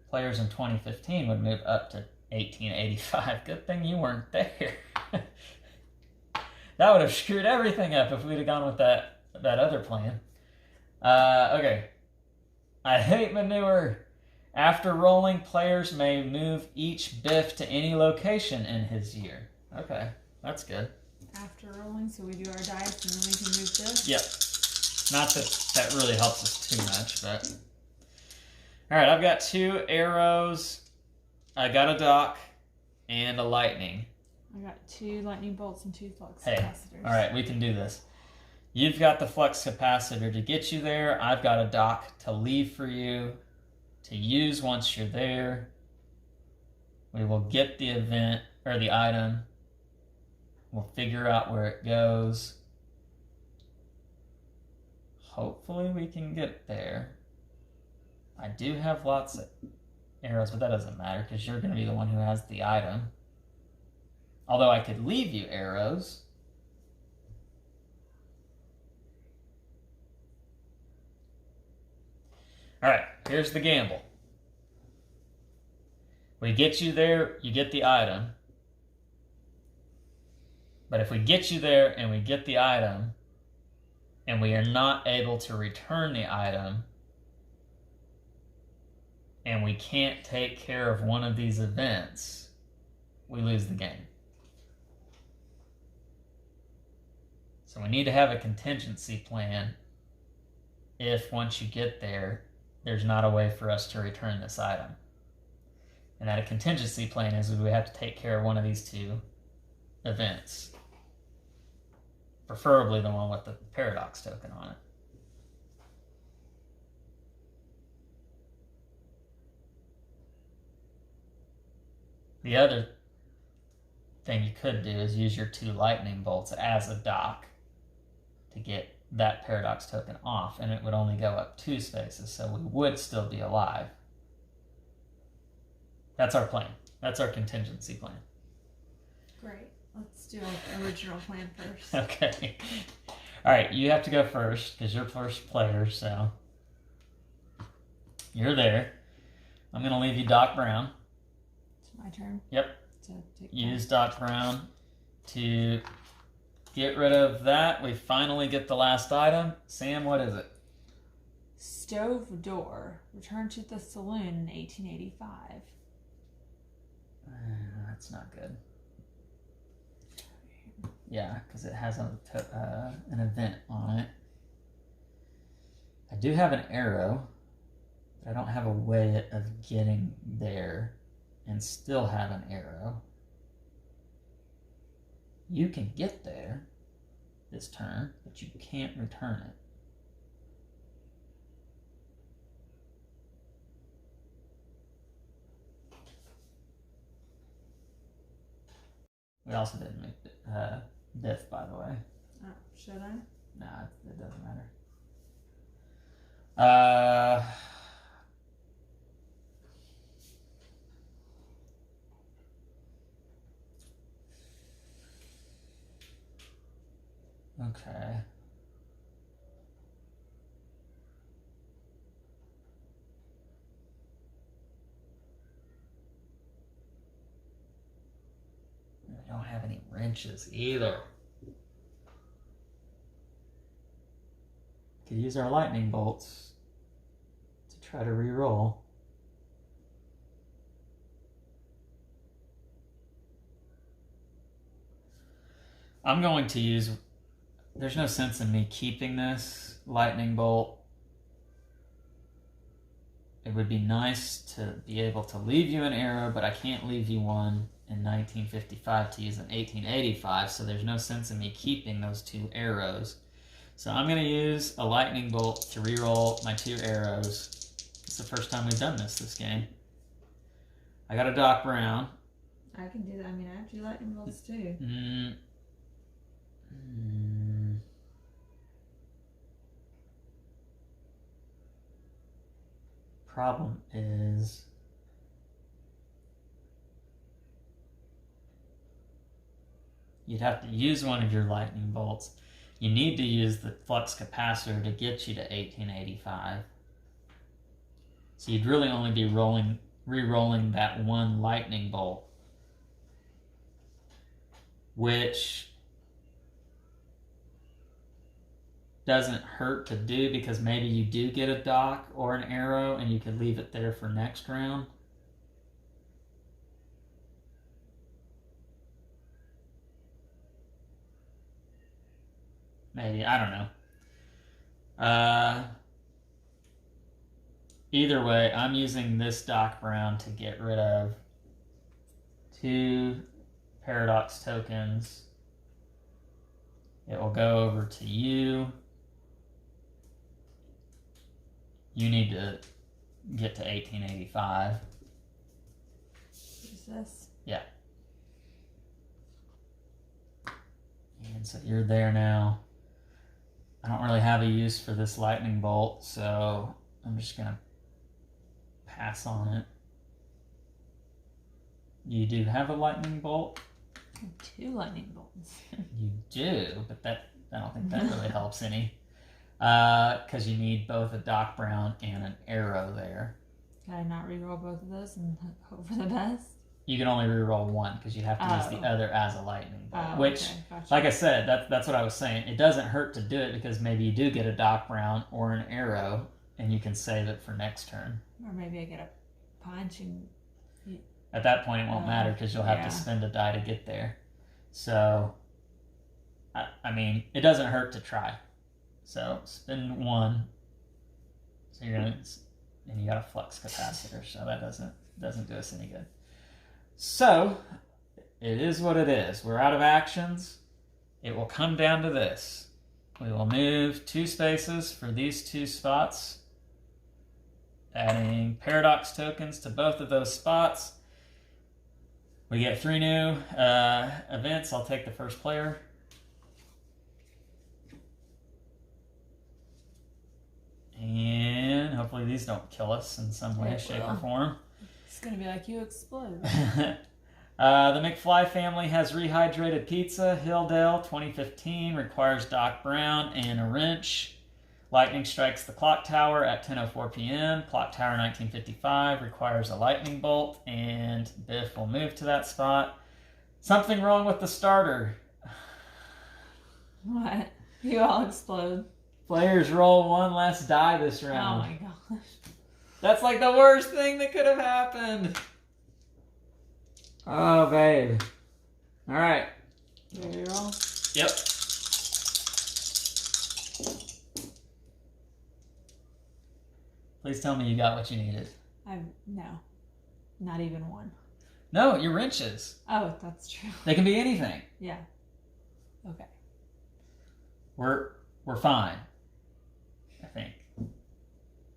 Players in 2015 would move up to 1885. Good thing you weren't there. That would have screwed everything up if we'd have gone with that other plan. Okay. I hate manure. After rolling, players may move each biff to any location in his year. Okay, that's good. After rolling, so we do our dice and then we can move this? Yep. Not that that really helps us too much, but... Alright, I've got 2 arrows. I got a dock and a lightning. I got 2 lightning bolts and 2 flux Hey, capacitors. alright, we can do this. You've got the flux capacitor to get you there. I've got a dock to leave for you to use once you're there. We will get the event or the item. We'll figure out where it goes. Hopefully we can get there. I do have lots of arrows, but that doesn't matter because you're going to be the one who has the item. Although I could leave you arrows. Alright, here's the gamble. We get you there, you get the item. But if we get you there and we get the item, and we are not able to return the item, and we can't take care of one of these events, we lose the game. So we need to have a contingency plan if once you get there, there's not a way for us to return this item. And that a contingency plan is we have to take care of one of these 2 events. Preferably the one with the paradox token on it. The other thing you could do is use your 2 lightning bolts as a dock to get that paradox token off, and it would only go up 2 spaces, so we would still be alive. That's our plan. That's our contingency plan. Great. Let's do our original plan first. Okay. Alright, you have to go first, because you're first player, so... You're there. I'm going to leave you Doc Brown. It's my turn. Yep. To take Use Doc Brown to get rid of that. We finally get the last item. Sam, what is it? Stove door. Returned to the saloon in 1885. That's not good. Yeah, because it has an event on it. I do have an arrow, but I don't have a way of getting there and still have an arrow. You can get there this turn, but you can't return it. We also didn't make diff, by the way. Oh, should I? Nah, it doesn't matter. Okay. I don't have any wrenches either. Could use our lightning bolts to try to re-roll. I'm going to use... There's no sense in me keeping this lightning bolt. It would be nice to be able to leave you an arrow, but I can't leave you one in 1955 to use in 1885, so there's no sense in me keeping those 2 arrows. So I'm going to use a lightning bolt to re-roll my 2 arrows. It's the first time we've done this game. I got a Doc Brown. I can do that. I mean, I have 2 lightning bolts too. Problem is... You'd have to use one of your lightning bolts. You need to use the flux capacitor to get you to 1885. So you'd really only be rolling re-rolling that one lightning bolt, which doesn't hurt to do because maybe you do get a dock or an arrow and you could leave it there for next round. Maybe, I don't know. Either way, I'm using this Doc Brown to get rid of 2 Paradox tokens. It will go over to you. You need to get to 1885. Is this? Yeah. And so you're there now. I don't really have a use for this lightning bolt, so I'm just going to pass on it. You do have a lightning bolt? 2 lightning bolts. You do, but I don't think that really helps any. Because you need both a Doc Brown and an arrow there. Can I not reroll both of those and hope for the best? You can only reroll one because you have to use the other as a lightning bolt. Which, okay, gotcha. like I said, that's what I was saying. It doesn't hurt to do it because maybe you do get a Doc Brown or an arrow and you can save it for next turn. Or maybe I get a punch and... At that point, it won't matter because you'll have yeah. to spend a die to get there. So, I mean, it doesn't hurt to try. So, spend 1. So you're gonna, and you got a flux capacitor, so that doesn't do us any good. So, it is what it is. We're out of actions. It will come down to this. We will move 2 spaces for these 2 spots, adding Paradox tokens to both of those spots. We get 3 new events. I'll take the first player. And hopefully these don't kill us in some way, shape, or form. It's going to be like you explode. The McFly family has rehydrated pizza. Hilldale 2015 requires Doc Brown and a wrench. Lightning strikes the clock tower at 10:04 p.m. Clock tower 1955 requires a lightning bolt, and Biff will move to that spot. Something wrong with the starter. What? You all explode. Players roll 1 less die this Oh round. my gosh. That's like the worst thing that could have happened. Oh, babe. All right. There you roll. Yep. Please tell me you got what you needed. No. Not even 1. No, your wrenches. Oh, that's true. They can be anything. Yeah. Okay. We're fine. I think.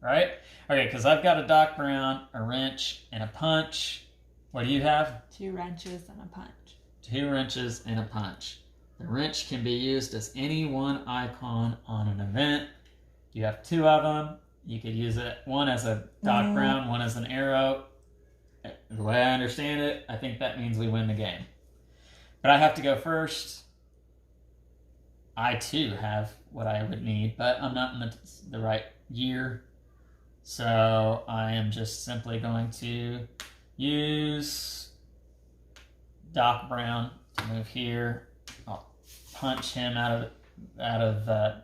Right? Okay, because I've got a Doc Brown, a wrench, and a punch. What do you have? 2 wrenches and a punch. 2 wrenches and a punch. The wrench can be used as any one icon on an event. You have 2 of them. You could use it, one as a Doc Brown, one as an arrow. The way I understand it, I think that means we win the game. But I have to go first. I too have what I would need, but I'm not in the right year. So I am just simply going to use Doc Brown to move here. I'll punch him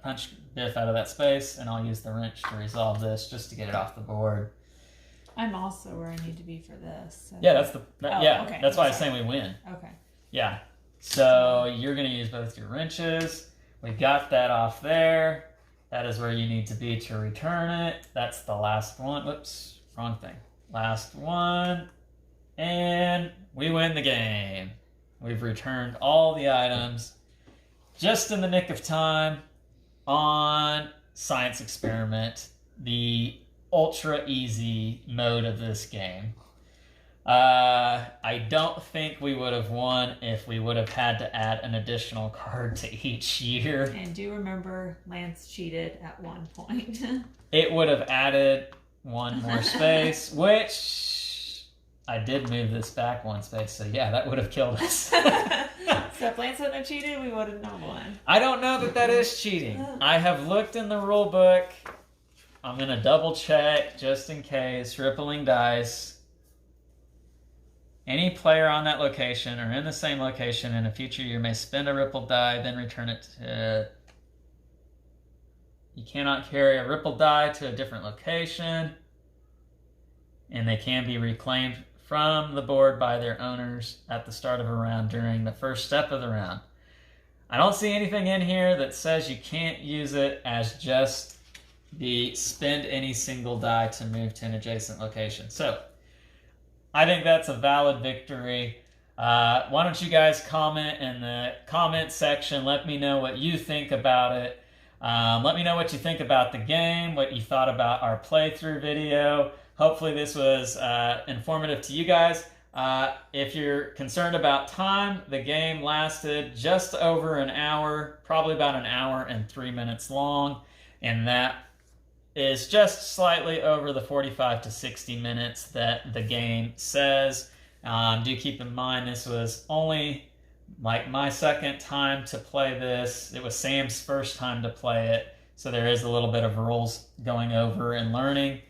punch Biff out of that space, and I'll use the wrench to resolve this just to get it off the board. I'm also where I need to be for this. So. Yeah, okay. That's why I was saying we win. Okay. Yeah. So you're going to use both your wrenches. We got that off there. That is where you need to be to return it. That's the last one. Whoops, wrong thing. Last one. And we win the game. We've returned all the items just in the nick of time on Science Experiment, the ultra easy mode of this game. I don't think we would have won if we would have had to add an additional card to each year. And do remember, Lance cheated at one point. It would have added 1 more space, which I did move this back 1 space, so yeah, that would have killed us. So if Lance hadn't have cheated, we would have not won. I don't know that is cheating. I have looked in the rule book. I'm going to double check just in case. Rippling dice. Any player on that location or in the same location in a future year may spend a rippled die, then return it to... You cannot carry a rippled die to a different location, and they can be reclaimed from the board by their owners at the start of a round during the first step of the round. I don't see anything in here that says you can't use it as just the spend any single die to move to an adjacent location. So I think that's a valid victory. Why don't you guys comment in the comment section? Let me know what you think about it. Let me know what you think about the game, what you thought about our playthrough video. Hopefully this was informative to you guys. If you're concerned about time, the game lasted just over an hour, probably about an hour and 3 minutes long, and that is just slightly over the 45 to 60 minutes that the game says. Do keep in mind this was only like my second time to play this. It was Sam's first time to play it, so there is a little bit of rules going over and learning.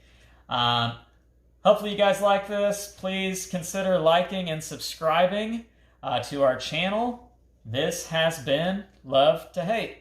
Hopefully you guys like this. Please consider liking and subscribing to our channel. This has been Love to Hate.